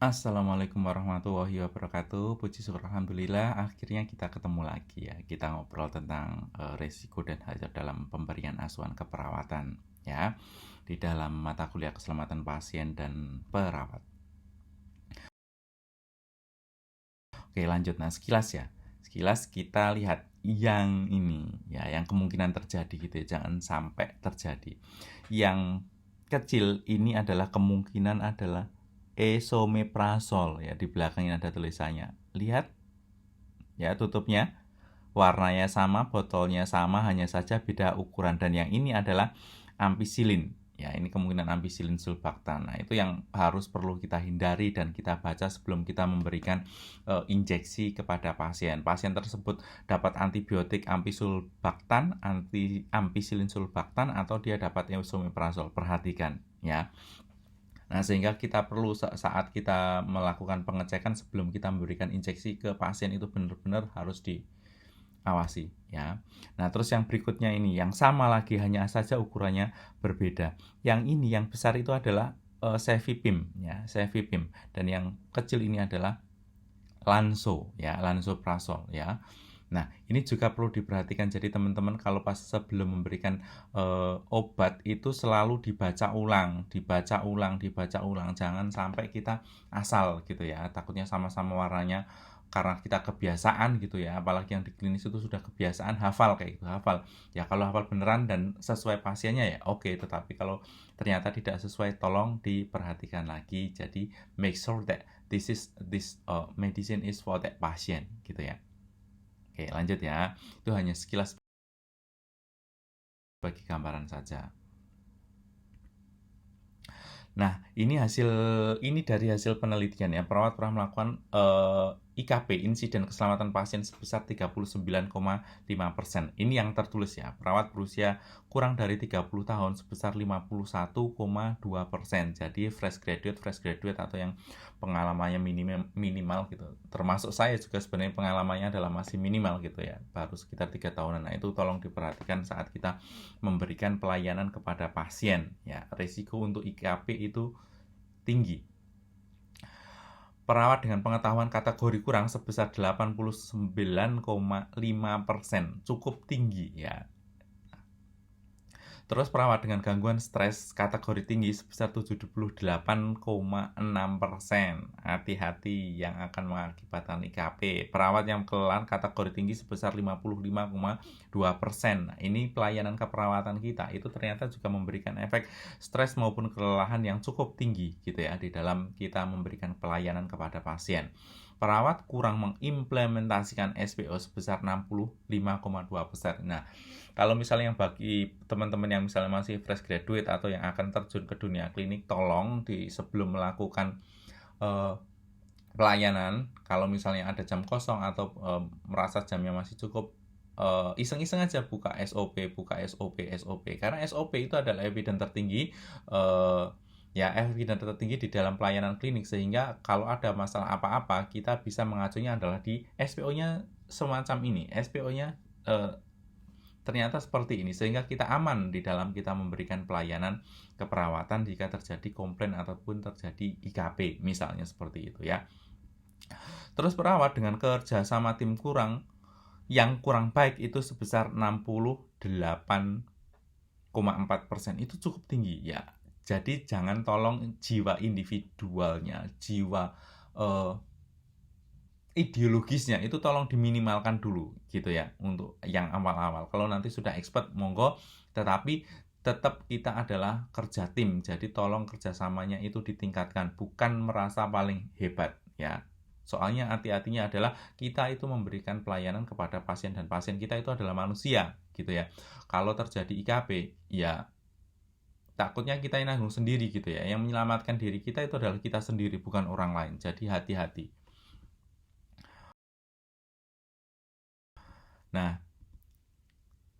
Assalamualaikum warahmatullahi wabarakatuh. Puji syukur alhamdulillah akhirnya kita ketemu lagi ya. Kita ngobrol tentang resiko dan hazard dalam pemberian asuhan keperawatan ya di dalam mata kuliah keselamatan pasien dan perawat. Oke, lanjut. Nah, sekilas ya. Sekilas kita lihat yang ini ya, yang kemungkinan terjadi gitu ya. Jangan sampai terjadi. Yang kecil ini adalah kemungkinan adalah esomeprazol ya, di belakangnya ada tulisannya. Lihat ya, tutupnya warnanya sama, botolnya sama, hanya saja beda ukuran. Dan yang ini adalah ampicillin ya, ini kemungkinan ampicillin sulbactam. Nah, itu yang harus perlu kita hindari dan kita baca sebelum kita memberikan injeksi kepada pasien. Pasien tersebut dapat antibiotik ampicillin ampicillin sulbactam atau dia dapat esomeprazol. Perhatikan ya. Nah, sehingga kita perlu saat kita melakukan pengecekan sebelum kita memberikan injeksi ke pasien itu benar-benar harus diawasi ya. Nah, terus yang berikutnya ini yang sama lagi, hanya saja ukurannya berbeda. Yang ini yang besar itu adalah cefepime ya, cefepime, dan yang kecil ini adalah lansoprazol ya. Nah, ini juga perlu diperhatikan. Jadi teman-teman kalau pas sebelum memberikan obat itu selalu dibaca ulang. Jangan sampai kita asal gitu ya. Takutnya sama-sama warnanya karena kita kebiasaan gitu ya. Apalagi yang di klinis itu sudah kebiasaan hafal kayak gitu, hafal. Ya kalau hafal beneran dan sesuai pasiennya ya oke, tetapi kalau ternyata tidak sesuai tolong diperhatikan lagi. Jadi make sure that this medicine is for that patient gitu ya. Oke, lanjut ya. Itu hanya sekilas bagi gambaran saja. Nah, ini dari hasil penelitian ya. Perawat pernah melakukan IKP, insiden keselamatan pasien, sebesar 39,5%. Ini yang tertulis ya. Perawat berusia kurang dari 30 tahun sebesar 51,2%. Jadi fresh graduate atau yang pengalamannya minimal gitu. Termasuk saya juga sebenarnya pengalamannya adalah masih minimal gitu ya. Baru sekitar 3 tahunan. Nah, itu tolong diperhatikan saat kita memberikan pelayanan kepada pasien ya. Risiko untuk IKP itu tinggi. Perawat dengan pengetahuan kategori kurang sebesar 89,5%, cukup tinggi ya. Terus perawat dengan gangguan stres kategori tinggi sebesar 78,6%. Hati-hati yang akan mengakibatkan IKP. Perawat yang kelelahan kategori tinggi sebesar 55,2%. Nah, ini pelayanan keperawatan kita itu ternyata juga memberikan efek stres maupun kelelahan yang cukup tinggi gitu ya di dalam kita memberikan pelayanan kepada pasien. Perawat kurang mengimplementasikan SPO sebesar 65,2%. Nah, kalau misalnya yang bagi teman-teman yang misalnya masih fresh graduate atau yang akan terjun ke dunia klinik, tolong sebelum melakukan pelayanan, kalau misalnya ada jam kosong atau merasa jamnya masih cukup, iseng-iseng aja buka SOP, karena SOP itu adalah evidence tertinggi di dalam pelayanan klinik, sehingga kalau ada masalah apa-apa kita bisa mengacunya adalah di SPO-nya semacam ini. SPO-nya ternyata seperti ini, sehingga kita aman di dalam kita memberikan pelayanan keperawatan jika terjadi komplain ataupun terjadi IKP misalnya seperti itu ya. Terus perawat dengan kerja sama tim yang kurang baik itu sebesar 68,4%, itu cukup tinggi ya. Jadi jangan, tolong jiwa individualnya, jiwa ideologisnya itu tolong diminimalkan dulu gitu ya untuk yang awal-awal. Kalau nanti sudah expert monggo, tetapi tetap kita adalah kerja tim. Jadi tolong kerjasamanya itu ditingkatkan, bukan merasa paling hebat ya. Soalnya hati-hatinya adalah kita itu memberikan pelayanan kepada pasien dan pasien kita itu adalah manusia gitu ya. Kalau terjadi IKP ya takutnya kita yang nanggung sendiri gitu ya. Yang menyelamatkan diri kita itu adalah kita sendiri, bukan orang lain. Jadi hati-hati. Nah,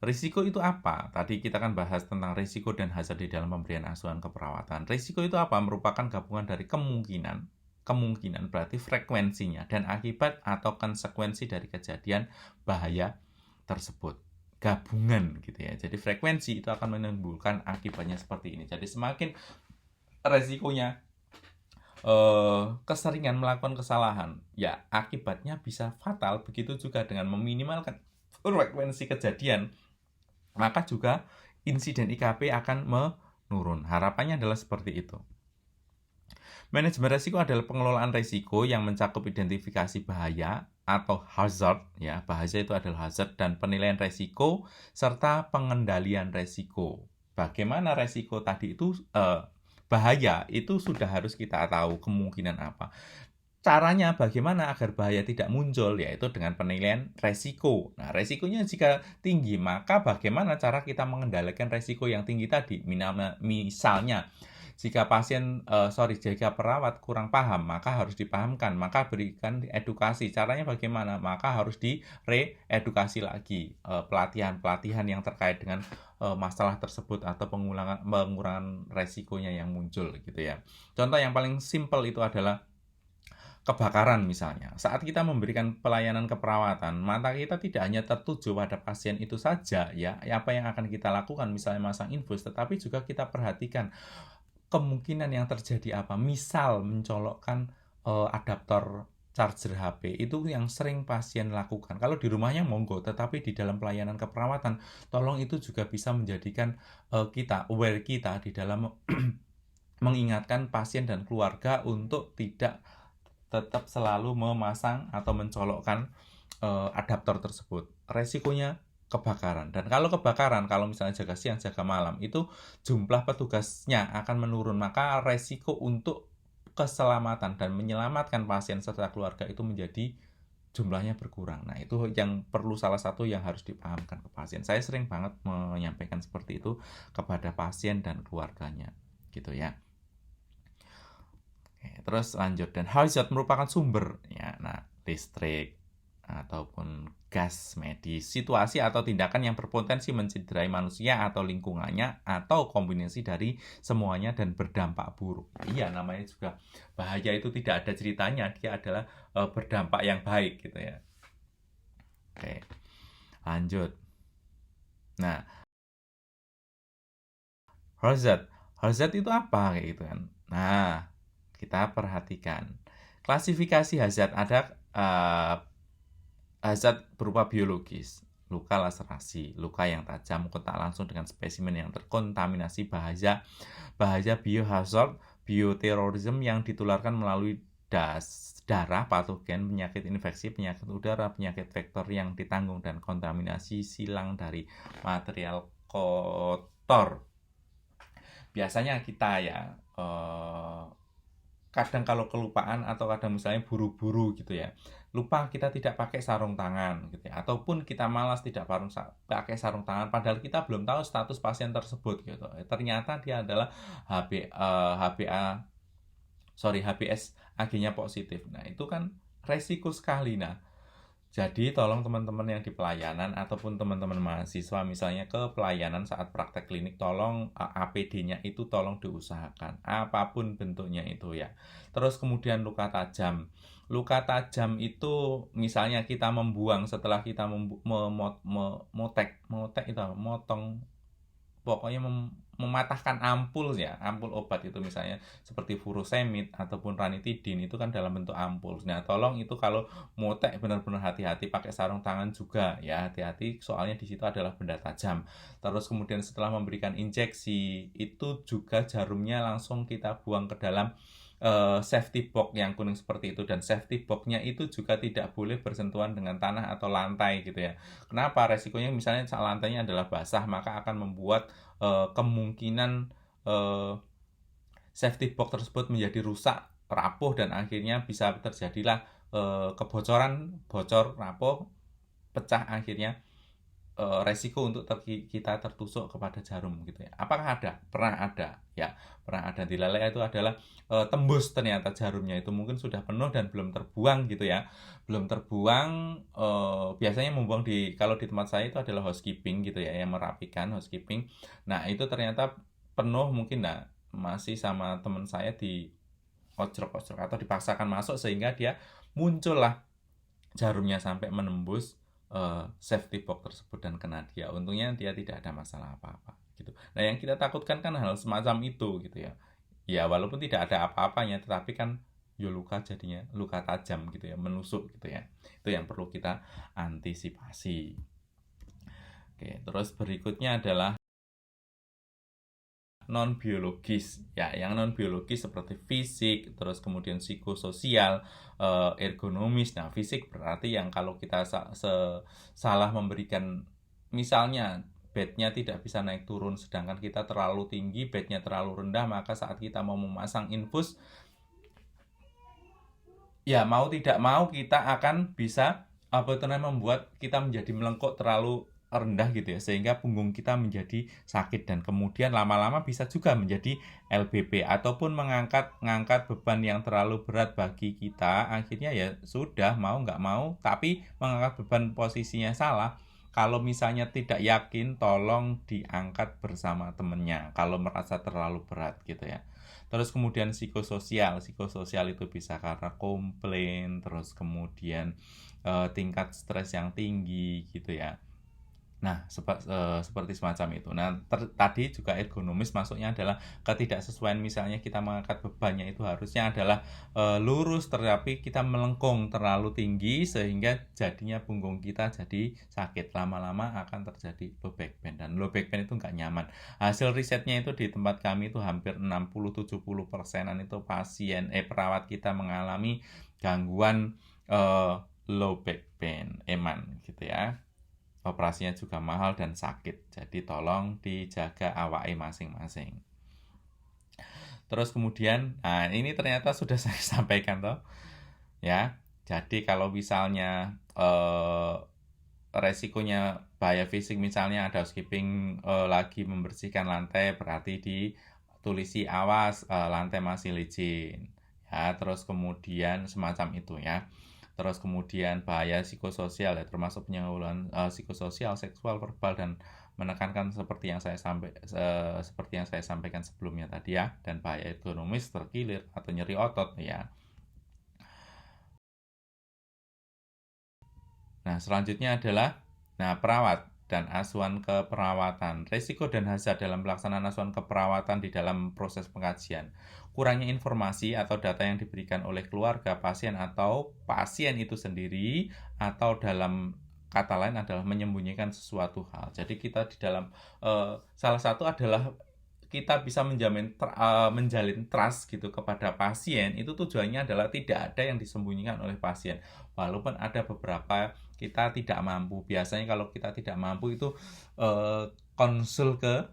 risiko itu apa? Tadi kita kan bahas tentang risiko dan hazard di dalam pemberian asuhan keperawatan. Risiko itu apa? Merupakan gabungan dari kemungkinan berarti frekuensinya, dan akibat atau konsekuensi dari kejadian bahaya tersebut. Gabungan gitu ya. Jadi frekuensi itu akan menimbulkan akibatnya seperti ini. Jadi semakin resikonya keseringan melakukan kesalahan, ya akibatnya bisa fatal. Begitu juga dengan meminimalkan frekuensi kejadian, maka juga insiden IKP akan menurun. Harapannya adalah seperti itu. Manajemen resiko adalah pengelolaan resiko yang mencakup identifikasi bahaya atau hazard, ya. Bahaya itu adalah hazard, dan penilaian resiko serta pengendalian resiko. Bagaimana resiko tadi itu bahaya itu sudah harus kita tahu kemungkinan apa. Caranya bagaimana agar bahaya tidak muncul, yaitu dengan penilaian resiko. Nah, resikonya jika tinggi, maka bagaimana cara kita mengendalikan resiko yang tinggi tadi? Misalnya, jika jika perawat kurang paham, maka harus dipahamkan, maka berikan edukasi. Caranya bagaimana? Maka harus direedukasi lagi, pelatihan-pelatihan yang terkait dengan masalah tersebut atau pengurangan resikonya yang muncul gitu ya. Contoh yang paling simpel itu adalah kebakaran misalnya. Saat kita memberikan pelayanan keperawatan, mata kita tidak hanya tertuju pada pasien itu saja ya, apa yang akan kita lakukan misalnya masang infus, tetapi juga kita perhatikan kemungkinan yang terjadi apa. Misal mencolokkan adaptor charger HP, itu yang sering pasien lakukan. Kalau di rumahnya monggo, tetapi di dalam pelayanan keperawatan, tolong itu juga bisa menjadikan aware kita di dalam mengingatkan pasien dan keluarga untuk tidak tetap selalu memasang atau mencolokkan adaptor tersebut. Resikonya kebakaran. Dan kalau kebakaran, kalau misalnya jaga siang, jaga malam, itu jumlah petugasnya akan menurun. Maka resiko untuk keselamatan dan menyelamatkan pasien serta keluarga itu menjadi jumlahnya berkurang. Nah, itu yang perlu, salah satu yang harus dipahamkan ke pasien. Saya sering banget menyampaikan seperti itu kepada pasien dan keluarganya. Gitu ya. Terus lanjut, dan hazard merupakan sumber ya, nah listrik ataupun gas medis, situasi atau tindakan yang berpotensi mencederai manusia atau lingkungannya, atau kombinasi dari semuanya dan berdampak buruk. Iya, namanya juga bahaya itu tidak ada ceritanya, dia adalah berdampak yang baik gitu ya. Oke, lanjut. Nah, hazard itu apa kayak gitu kan. Nah, kita perhatikan klasifikasi hazard. Ada hazard berupa biologis, luka laserasi, luka yang tajam, kontak langsung dengan spesimen yang terkontaminasi, bahaya biohazard, bioterorisme yang ditularkan melalui darah, patogen, penyakit infeksi, penyakit udara, penyakit vektor yang ditanggung, dan kontaminasi silang dari material kotor. Biasanya kita ya kadang kalau kelupaan atau kadang misalnya buru-buru gitu ya, lupa kita tidak pakai sarung tangan gitu ya, ataupun kita malas tidak pakai sarung tangan padahal kita belum tahu status pasien tersebut gitu. Ternyata dia adalah HBs AG-nya positif. Nah, itu kan resiko sekali. Nah, jadi tolong teman-teman yang di pelayanan ataupun teman-teman mahasiswa misalnya ke pelayanan saat praktek klinik, tolong APD-nya itu tolong diusahakan apapun bentuknya itu ya. Terus kemudian luka tajam. Luka tajam itu misalnya kita membuang setelah kita motong, pokoknya mematahkan ampul ya, ampul obat itu misalnya seperti furosemid ataupun ranitidin, itu kan dalam bentuk ampul. Nah, tolong itu kalau motek benar-benar hati-hati, pakai sarung tangan juga ya, hati-hati soalnya di situ adalah benda tajam. Terus kemudian setelah memberikan injeksi itu juga jarumnya langsung kita buang ke dalam safety box yang kuning seperti itu, dan safety box-nya itu juga tidak boleh bersentuhan dengan tanah atau lantai gitu ya. Kenapa? Resikonya misalnya lantainya adalah basah, maka akan membuat kemungkinan safety box tersebut menjadi rusak, rapuh, dan akhirnya bisa terjadilah kebocoran, bocor, rapuh, pecah, akhirnya resiko untuk kita tertusuk kepada jarum gitu ya. Apakah ada? Pernah ada ya, pernah ada. Di Lele itu adalah tembus ternyata jarumnya itu, mungkin sudah penuh dan belum terbuang gitu ya, belum terbuang. Biasanya membuang kalau di tempat saya itu adalah housekeeping gitu ya, yang merapikan housekeeping. Nah, itu ternyata penuh, mungkin masih sama teman saya di ojrok atau dipaksakan masuk sehingga dia muncullah jarumnya sampai menembus safety box tersebut dan kena dia. Untungnya dia tidak ada masalah apa-apa gitu. Nah, yang kita takutkan kan hal semacam itu gitu ya. Ya walaupun tidak ada apa-apanya, tetapi kan ya luka jadinya luka tajam gitu ya, menusuk gitu ya. Itu yang perlu kita antisipasi. Oke, terus berikutnya adalah non biologis ya, yang non biologis seperti fisik, terus kemudian psikososial, ergonomis. Nah, fisik berarti yang kalau kita salah memberikan, misalnya bednya tidak bisa naik turun, sedangkan kita terlalu tinggi, bednya terlalu rendah, maka saat kita mau memasang infus, ya mau tidak mau kita akan bisa apa itu namanya, membuat kita menjadi melengkuk terlalu rendah gitu ya, sehingga punggung kita menjadi sakit dan kemudian lama-lama bisa juga menjadi LBP ataupun mengangkat beban yang terlalu berat bagi kita. Akhirnya ya sudah, mau nggak mau, tapi mengangkat beban posisinya salah. Kalau misalnya tidak yakin, tolong diangkat bersama temennya kalau merasa terlalu berat gitu ya. Terus kemudian psikososial itu bisa karena komplain, terus kemudian tingkat stres yang tinggi gitu ya. Nah, seperti semacam itu. Nah, tadi juga ergonomis masuknya adalah ketidaksesuaian, misalnya kita mengangkat bebannya itu harusnya adalah lurus, tetapi kita melengkung terlalu tinggi sehingga jadinya punggung kita jadi sakit. Lama-lama akan terjadi low back pain, dan low back pain itu nggak nyaman. Hasil risetnya itu di tempat kami itu hampir 60-70%an itu perawat kita mengalami gangguan low back pain, eman gitu ya. Operasinya juga mahal dan sakit, jadi tolong dijaga awake masing-masing. Terus kemudian, nah ini ternyata sudah saya sampaikan toh ya. Jadi kalau misalnya resikonya bahaya fisik, misalnya ada housekeeping lagi membersihkan lantai, berarti ditulisi awas lantai masih licin ya. Terus kemudian semacam itu ya. Terus kemudian bahaya psikososial ya, termasuk penyalahgunaan psikososial, seksual, verbal, dan menekankan seperti yang saya sampaikan sebelumnya tadi ya. Dan bahaya ergonomis, terkilir atau nyeri otot ya. Nah, selanjutnya adalah perawat dan asuhan keperawatan. Risiko dan hazard dalam pelaksanaan asuhan keperawatan di dalam proses pengkajian. Kurangnya informasi atau data yang diberikan oleh keluarga pasien atau pasien itu sendiri, atau dalam kata lain adalah menyembunyikan sesuatu hal. Jadi kita di dalam salah satu adalah kita bisa menjalin trust gitu kepada pasien, itu tujuannya adalah tidak ada yang disembunyikan oleh pasien. Walaupun ada beberapa kita tidak mampu. Biasanya kalau kita tidak mampu itu konsul ke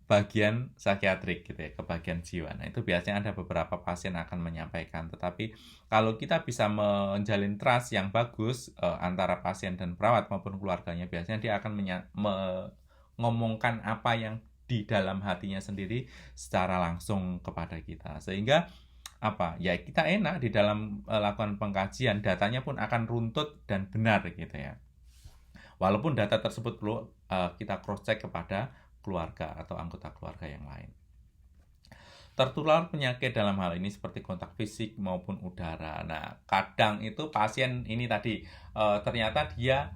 bagian psikiatrik gitu ya, ke bagian jiwa. Nah, itu biasanya ada beberapa pasien akan menyampaikan. Tetapi kalau kita bisa menjalin trust yang bagus antara pasien dan perawat maupun keluarganya, biasanya dia akan mengomongkan apa yang di dalam hatinya sendiri secara langsung kepada kita. Sehingga ya kita enak di dalam lakukan pengkajian, datanya pun akan runtut dan benar gitu ya. Walaupun data tersebut perlu kita cross check kepada keluarga atau anggota keluarga yang lain. Tertular penyakit dalam hal ini seperti kontak fisik maupun udara. Nah, kadang itu pasien ini tadi ternyata dia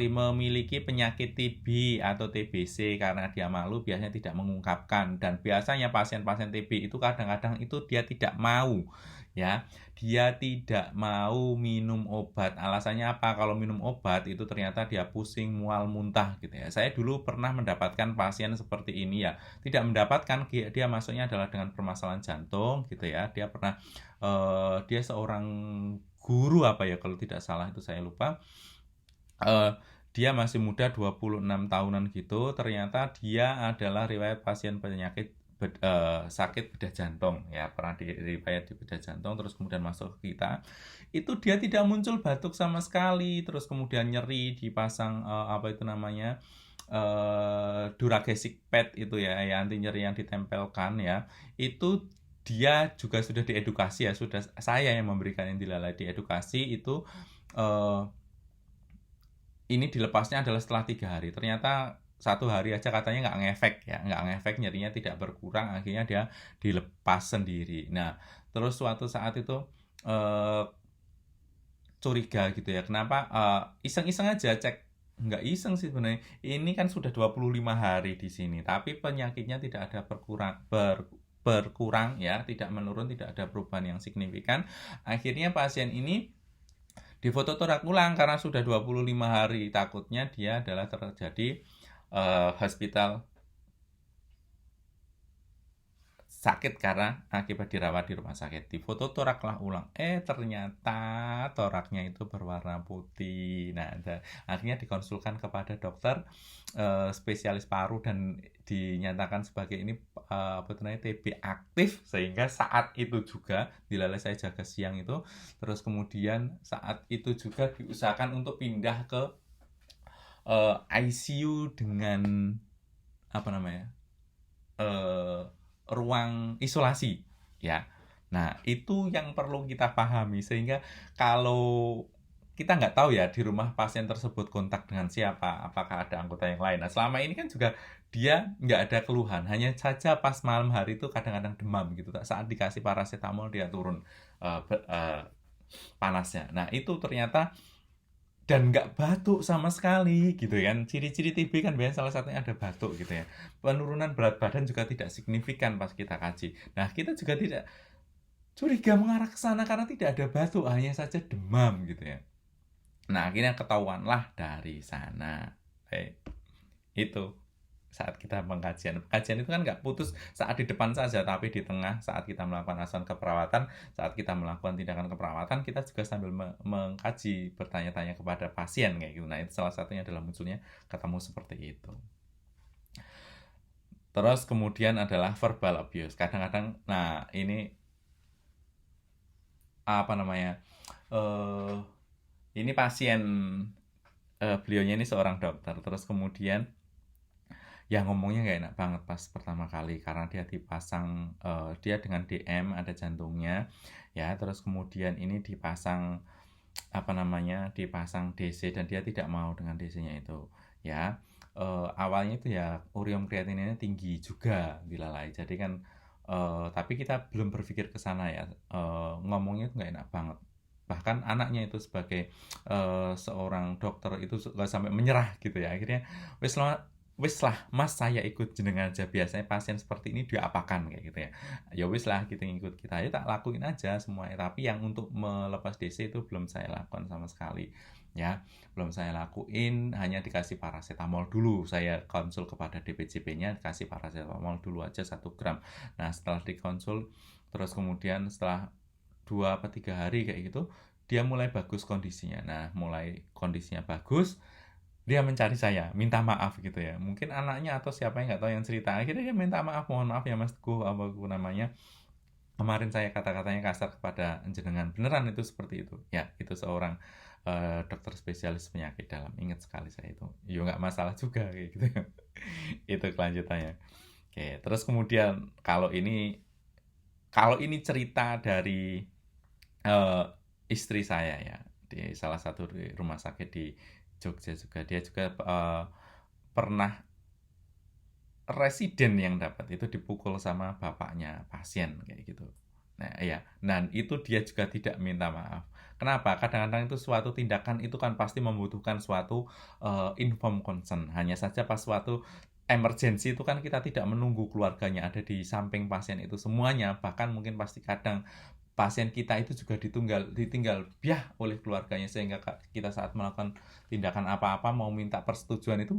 memiliki penyakit TB atau TBC, karena dia malu biasanya tidak mengungkapkan. Dan biasanya pasien-pasien TB itu kadang-kadang itu dia tidak mau ya, dia tidak mau minum obat. Alasannya apa? Kalau minum obat itu ternyata dia pusing, mual, muntah gitu ya. Saya dulu pernah mendapatkan pasien seperti ini ya. Tidak mendapatkan, dia masuknya adalah dengan permasalahan jantung gitu ya. Dia pernah dia seorang guru apa ya kalau tidak salah, itu saya lupa. Dia masih muda, 26 tahunan gitu. Ternyata dia adalah riwayat pasien penyakit sakit bedah jantung ya, pernah riwayat di bedah jantung, terus kemudian masuk ke kita. Itu dia tidak muncul batuk sama sekali, terus kemudian nyeri, dipasang Duragesic pad itu ya, anti nyeri yang ditempelkan ya. Itu dia juga sudah diedukasi ya, sudah saya yang memberikan intilalai diedukasi itu. Ini dilepasnya adalah setelah 3 hari. Ternyata 1 hari aja katanya nggak ngefek, nyerinya tidak berkurang, akhirnya dia dilepas sendiri. Nah, terus suatu saat itu curiga gitu ya, kenapa iseng-iseng aja cek, nggak iseng sih sebenarnya, ini kan sudah 25 hari di sini, tapi penyakitnya tidak ada berkurang ya, tidak menurun, tidak ada perubahan yang signifikan. Akhirnya pasien ini difoto toraks ulang karena sudah 25 hari. Takutnya dia adalah terjadi hospital sakit karena akibat dirawat di rumah sakit. Difoto toraklah ulang. Ternyata toraknya itu berwarna putih. Nah, akhirnya dikonsulkan kepada dokter spesialis paru dan dinyatakan sebagai ini TB aktif, sehingga saat itu juga dilalui saya jaga siang itu, terus kemudian saat itu juga diusahakan untuk pindah ke ICU dengan ruang isolasi ya. Nah, itu yang perlu kita pahami, sehingga kalau kita nggak tahu ya di rumah pasien tersebut kontak dengan siapa, apakah ada anggota yang lain. Nah, selama ini kan juga dia nggak ada keluhan, hanya saja pas malam hari itu kadang-kadang demam gitu. Saat dikasih paracetamol dia turun panasnya. Nah, itu ternyata dan nggak batuk sama sekali gitu kan. Ciri-ciri TB kan biasanya salah satunya ada batuk gitu ya. Penurunan berat badan juga tidak signifikan pas kita kaji. Nah, kita juga tidak curiga mengarah ke sana karena tidak ada batuk, hanya saja demam gitu ya. Nah, akhirnya ketahuanlah dari sana. Itu saat kita pengkajian itu kan nggak putus saat di depan saja, tapi di tengah saat kita melakukan asuhan keperawatan, saat kita melakukan tindakan keperawatan, kita juga sambil mengkaji, bertanya-tanya kepada pasien kayak gitu. Nah, itu salah satunya adalah munculnya ketemu seperti itu. Terus kemudian adalah verbal abuse. Kadang-kadang, nah ini ini pasien, beliaunya ini seorang dokter, terus kemudian ya ngomongnya nggak enak banget pas pertama kali karena dia dipasang dia dengan DM ada jantungnya ya, terus kemudian ini dipasang dipasang DC dan dia tidak mau dengan DC-nya itu ya. Awalnya itu ya urium kreatininnya tinggi juga dilalai, jadi kan tapi kita belum berpikir ke sana ya. Ngomongnya itu nggak enak banget, bahkan anaknya itu sebagai seorang dokter itu nggak sampai menyerah gitu ya. Akhirnya wis lah mas, saya ikut jenengan aja, biasanya pasien seperti ini diapakan kayak gitu ya. Ya wis lah kita ngikut, kita ya tak lakuin aja semuanya, tapi yang untuk melepas DC itu belum saya lakukan sama sekali ya, belum saya lakuin, hanya dikasih paracetamol dulu. Saya konsul kepada DPJP-nya, kasih paracetamol dulu aja 1 gram. Nah, setelah dikonsul terus kemudian setelah 2-3 hari kayak gitu dia mulai bagus kondisinya. Nah, mulai kondisinya bagus, dia mencari saya, minta maaf gitu ya. Mungkin anaknya atau siapa yang nggak tahu yang cerita. Akhirnya dia minta maaf, mohon maaf ya Mas Teguh, namanya. Kemarin saya kata-katanya kasar kepada jenengan. Beneran itu seperti itu. Ya, itu seorang dokter spesialis penyakit dalam. Ingat sekali saya itu. Ya nggak masalah juga kayak gitu. Itu kelanjutannya. Oke, terus kemudian kalau ini cerita dari istri saya ya, di salah satu rumah sakit di Jogja juga. Dia juga pernah residen yang dapat itu dipukul sama bapaknya pasien kayak gitu. Nah, iya. Dan itu dia juga tidak minta maaf. Kenapa? Kadang-kadang itu suatu tindakan itu kan pasti membutuhkan suatu informed consent. Hanya saja pas suatu emergensi itu kan kita tidak menunggu keluarganya ada di samping pasien itu semuanya. Bahkan mungkin pasti kadang pasien kita itu juga ditinggal biah oleh keluarganya, sehingga kita saat melakukan tindakan apa-apa mau minta persetujuan itu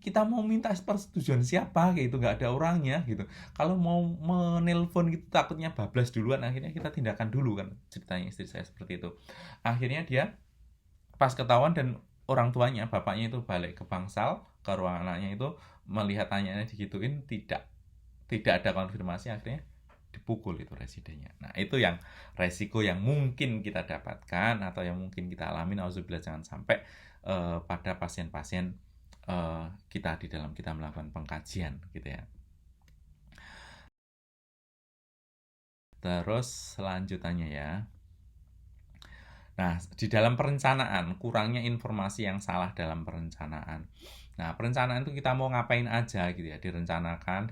kita mau minta persetujuan siapa kayak gitu, nggak ada orangnya gitu. Kalau mau menelpon gitu takutnya bablas duluan, akhirnya kita tindakan dulu kan, ceritanya istri saya seperti itu. Akhirnya dia pas ketahuan dan orang tuanya, bapaknya itu balik ke bangsal ke ruang anaknya itu, melihat anaknya digituin, tidak ada konfirmasi, akhirnya dipukul itu residennya. Nah, itu yang resiko yang mungkin kita dapatkan atau yang mungkin kita alami. Nauzubillah, jangan sampai pada pasien-pasien kita di dalam kita melakukan pengkajian gitu ya. Terus selanjutnya ya. Nah, di dalam perencanaan, kurangnya informasi yang salah dalam perencanaan. Nah, perencanaan itu kita mau ngapain aja gitu ya, direncanakan,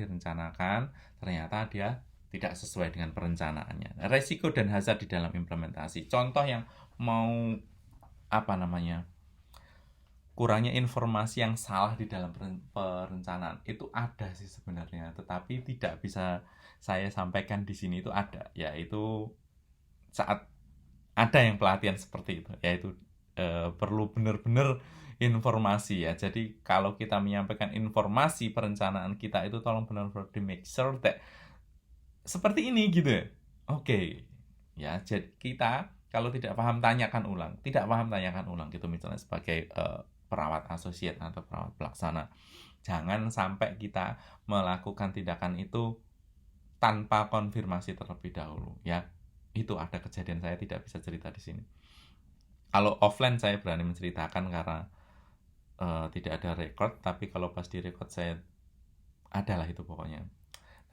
ternyata dia tidak sesuai dengan perencanaannya. Resiko dan hazard di dalam implementasi. Contoh yang mau kurangnya informasi yang salah di dalam perencanaan itu ada sih sebenarnya, tetapi tidak bisa saya sampaikan di sini. Itu ada, yaitu saat ada yang pelatihan seperti itu, yaitu perlu benar-benar informasi ya. Jadi kalau kita menyampaikan informasi perencanaan kita itu tolong benar-benar di make sure that seperti ini gitu ya. Oke. Ya, jadi kita kalau tidak paham tanyakan ulang. Tidak paham tanyakan ulang gitu, misalnya sebagai perawat asosiat atau perawat pelaksana. Jangan sampai kita melakukan tindakan itu tanpa konfirmasi terlebih dahulu ya. Itu ada kejadian, saya tidak bisa cerita di sini. Kalau offline saya berani menceritakan karena tidak ada record, tapi kalau pas di record saya adalah itu pokoknya.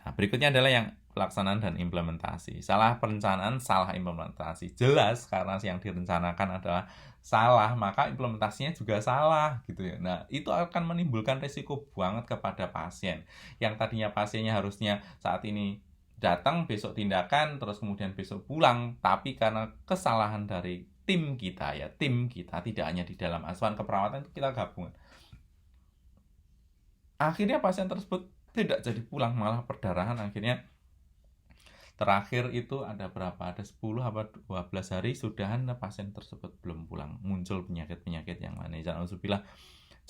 Nah, berikutnya adalah yang pelaksanaan dan implementasi. Salah perencanaan, salah implementasi. Jelas karena yang direncanakan adalah salah, maka implementasinya juga salah gitu ya. Nah, itu akan menimbulkan risiko banget kepada pasien. Yang tadinya pasiennya harusnya saat ini datang, besok tindakan, terus kemudian besok pulang, tapi karena kesalahan dari tim kita ya, tim kita tidak hanya di dalam asuhan keperawatan itu kita gabungan. Akhirnya pasien tersebut tidak jadi pulang, malah perdarahan. Akhirnya terakhir itu ada berapa, ada 10 apa 12 hari sudahan pasien tersebut belum pulang, muncul penyakit-penyakit yang lain.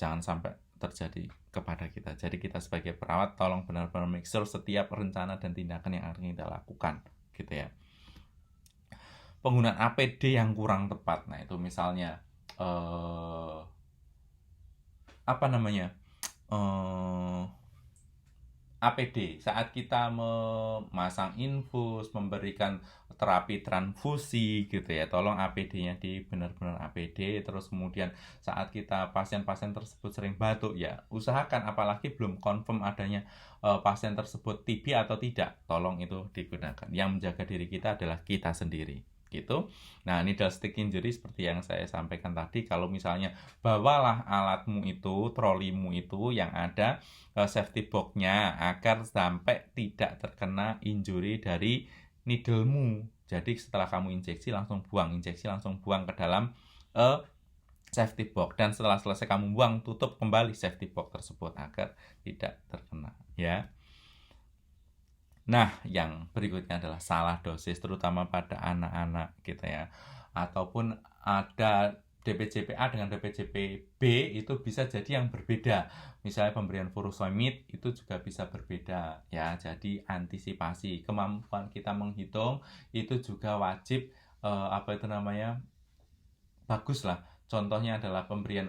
Jangan sampai terjadi kepada kita. Jadi kita sebagai perawat tolong benar-benar make sure setiap rencana dan tindakan yang akan kita lakukan gitu ya. Penggunaan APD yang kurang tepat, nah itu misalnya APD saat kita memasang infus, memberikan terapi transfusi gitu ya, tolong APD-nya di benar-benar APD. Terus kemudian saat kita pasien-pasien tersebut sering batuk ya, usahakan, apalagi belum confirm adanya pasien tersebut TB atau tidak, tolong itu digunakan. Yang menjaga diri kita adalah kita sendiri gitu. Nah, needle stick injury seperti yang saya sampaikan tadi, kalau misalnya bawalah alatmu itu, trolimu itu yang ada safety box-nya agar sampai tidak terkena injury dari needle-mu. Jadi setelah kamu injeksi langsung buang ke dalam safety box, dan setelah selesai kamu buang, tutup kembali safety box tersebut agar tidak terkena ya. Nah, yang berikutnya adalah salah dosis, terutama pada anak-anak gitu ya. Ataupun ada DPJPA dengan DPJPB itu bisa jadi yang berbeda. Misalnya pemberian furosemid itu juga bisa berbeda ya. Jadi antisipasi, kemampuan kita menghitung itu juga wajib bagus lah. Contohnya adalah pemberian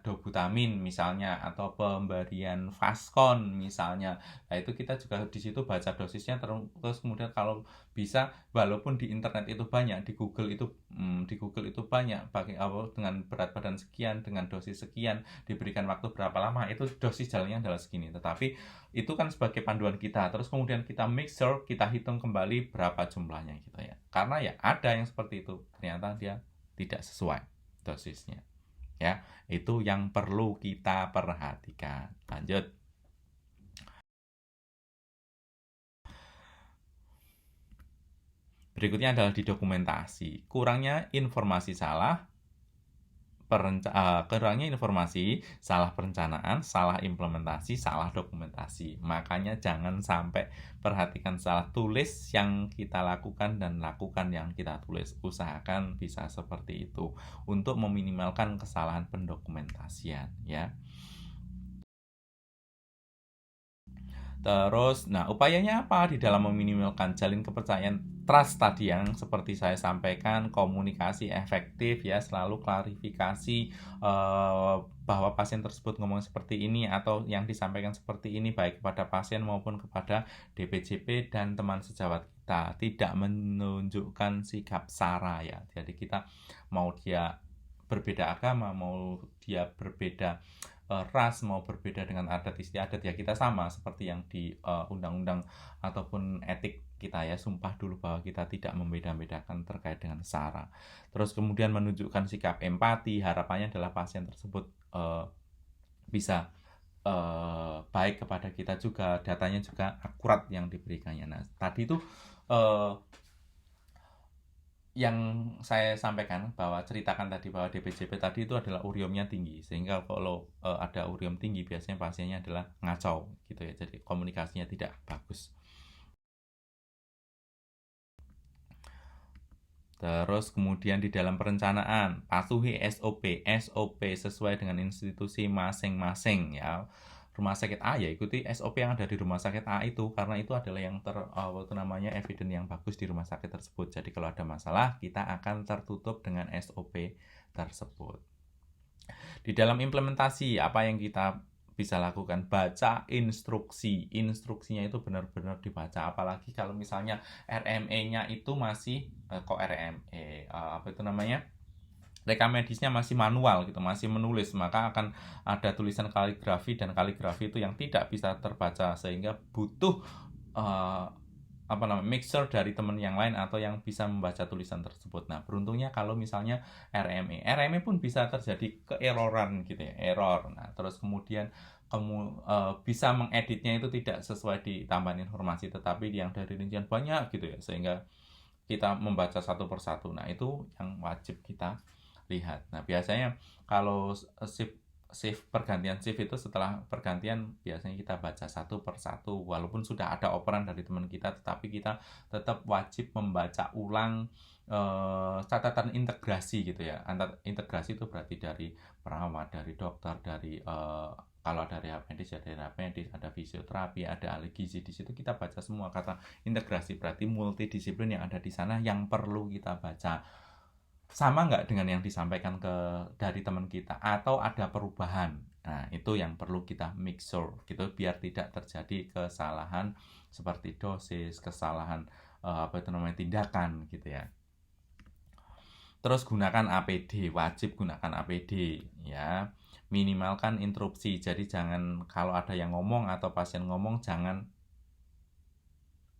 dobutamin misalnya, atau pemberian Fastcon misalnya. Nah, itu kita juga di situ baca dosisnya, terus kemudian kalau bisa, walaupun di internet itu banyak, di Google itu banyak, pakai dengan berat badan sekian, dengan dosis sekian, diberikan waktu berapa lama, itu dosis jalannya adalah segini. Tetapi itu kan sebagai panduan kita, terus kemudian kita make sure kita hitung kembali berapa jumlahnya gitu ya. Karena ya ada yang seperti itu, ternyata dia tidak sesuai dosisnya. Ya, itu yang perlu kita perhatikan. Lanjut. Berikutnya adalah di dokumentasi. Kurangnya informasi, salah perencanaan, salah implementasi, salah dokumentasi. Makanya jangan sampai perhatikan salah tulis yang kita lakukan dan lakukan yang kita tulis. Usahakan bisa seperti itu untuk meminimalkan kesalahan pendokumentasian ya. Terus, nah upayanya apa di dalam meminimalkan, jalin kepercayaan, trust tadi yang seperti saya sampaikan, komunikasi efektif ya, selalu klarifikasi bahwa pasien tersebut ngomong seperti ini atau yang disampaikan seperti ini, baik kepada pasien maupun kepada DPJP dan teman sejawat kita. Tidak menunjukkan sikap sara ya. Jadi kita mau dia berbeda agama, mau dia berbeda ras, mau berbeda dengan adat istiadat ya, kita sama seperti yang di undang-undang ataupun etik kita ya, sumpah dulu bahwa kita tidak membeda-bedakan terkait dengan sara. Terus kemudian menunjukkan sikap empati, harapannya adalah pasien tersebut bisa baik kepada kita juga, datanya juga akurat yang diberikannya. Nah, tadi itu yang saya sampaikan bahwa ceritakan tadi bahwa DPJP tadi itu adalah uriumnya tinggi, sehingga kalau ada urium tinggi biasanya pasiennya adalah ngacau gitu ya, jadi komunikasinya tidak bagus. Terus kemudian di dalam perencanaan patuhi SOP sesuai dengan institusi masing-masing ya. Rumah sakit A ya ikuti SOP yang ada di rumah sakit A itu, karena itu adalah yang evidence yang bagus di rumah sakit tersebut. Jadi kalau ada masalah kita akan tertutup dengan SOP tersebut. Di dalam implementasi apa yang kita bisa lakukan, baca instruksinya itu benar-benar dibaca, apalagi kalau misalnya RME-nya itu masih rekam medisnya masih manual gitu, masih menulis, maka akan ada tulisan kaligrafi, dan kaligrafi itu yang tidak bisa terbaca, sehingga butuh mixer dari teman yang lain atau yang bisa membaca tulisan tersebut. Nah, beruntungnya kalau misalnya RME pun bisa terjadi keeroran gitu ya, error. Nah, terus kemudian bisa mengeditnya itu tidak sesuai ditambahin informasi, tetapi yang dari rincian banyak gitu ya, sehingga kita membaca satu persatu. Nah, itu yang wajib kita lihat. Nah, biasanya kalau shift pergantian shift itu, setelah pergantian biasanya kita baca satu persatu, walaupun sudah ada operan dari teman kita, tetapi kita tetap wajib membaca ulang catatan integrasi gitu ya. Integrasi itu berarti dari perawat, dari dokter, dari kalau ada rehab medis ya dari rehab medis, ada fisioterapi, ada ahli gizi, di situ kita baca semua kata integrasi, berarti multidisiplin yang ada di sana yang perlu kita baca. Sama nggak dengan yang disampaikan dari teman kita, atau ada perubahan? Nah, itu yang perlu kita make sure gitu, biar tidak terjadi kesalahan seperti dosis, kesalahan tindakan gitu ya. Terus gunakan APD, wajib gunakan APD ya. Minimalkan interupsi, jadi jangan kalau ada yang ngomong atau pasien ngomong jangan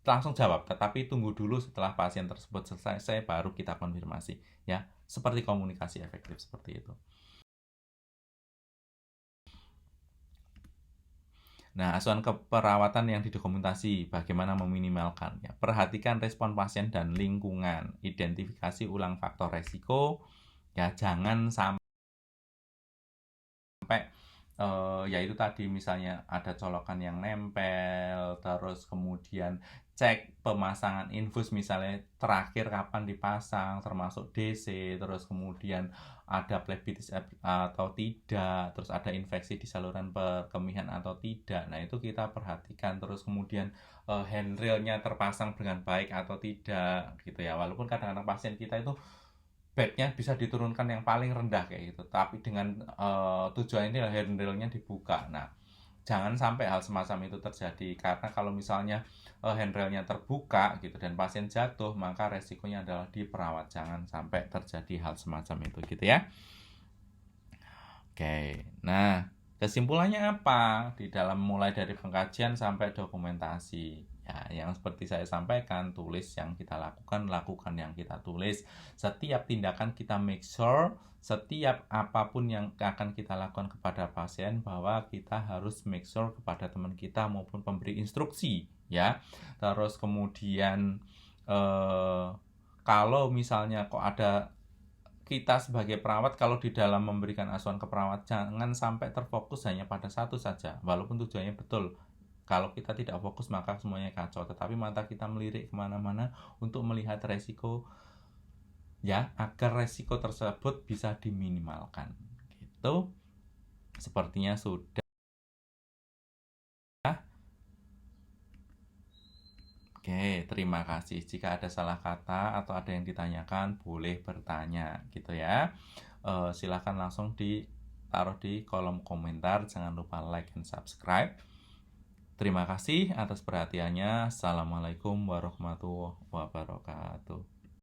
langsung jawab, tetapi tunggu dulu setelah pasien tersebut selesai baru kita konfirmasi ya, seperti komunikasi efektif seperti itu. Nah, asuhan keperawatan yang didokumentasi, bagaimana meminimalkan ya. Perhatikan respon pasien dan lingkungan, identifikasi ulang faktor resiko ya, jangan sampai ya itu tadi, misalnya ada colokan yang nempel, terus kemudian cek pemasangan infus, misalnya terakhir kapan dipasang, termasuk DC, terus kemudian ada plebitis atau tidak, terus ada infeksi di saluran perkemihan atau tidak. Nah, itu kita perhatikan. Terus kemudian handrailnya terpasang dengan baik atau tidak gitu ya. Walaupun kadang-kadang pasien kita itu bednya bisa diturunkan yang paling rendah kayak gitu, tapi dengan tujuan ini handrailnya dibuka. Nah, jangan sampai hal semacam itu terjadi, karena kalau misalnya handrailnya terbuka gitu dan pasien jatuh, maka resikonya adalah di perawat. Jangan sampai terjadi hal semacam itu gitu ya. Oke, nah kesimpulannya apa di dalam mulai dari pengkajian sampai dokumentasi? Ya, yang seperti saya sampaikan, tulis yang kita lakukan yang kita tulis. Setiap tindakan kita make sure, setiap apapun yang akan kita lakukan kepada pasien, bahwa kita harus make sure kepada teman kita maupun pemberi instruksi ya. Terus kemudian kalau misalnya kok ada, kita sebagai perawat kalau di dalam memberikan asuhan ke perawat, jangan sampai terfokus hanya pada satu saja, walaupun tujuannya betul. Kalau kita tidak fokus maka semuanya kacau, tetapi mata kita melirik kemana-mana untuk melihat resiko ya, agar resiko tersebut bisa diminimalkan gitu. Sepertinya sudah. Oke, terima kasih. Jika ada salah kata atau ada yang ditanyakan, boleh bertanya gitu ya. Silahkan langsung ditaruh di kolom komentar. Jangan lupa like dan subscribe. Terima kasih atas perhatiannya. Assalamualaikum warahmatullahi wabarakatuh.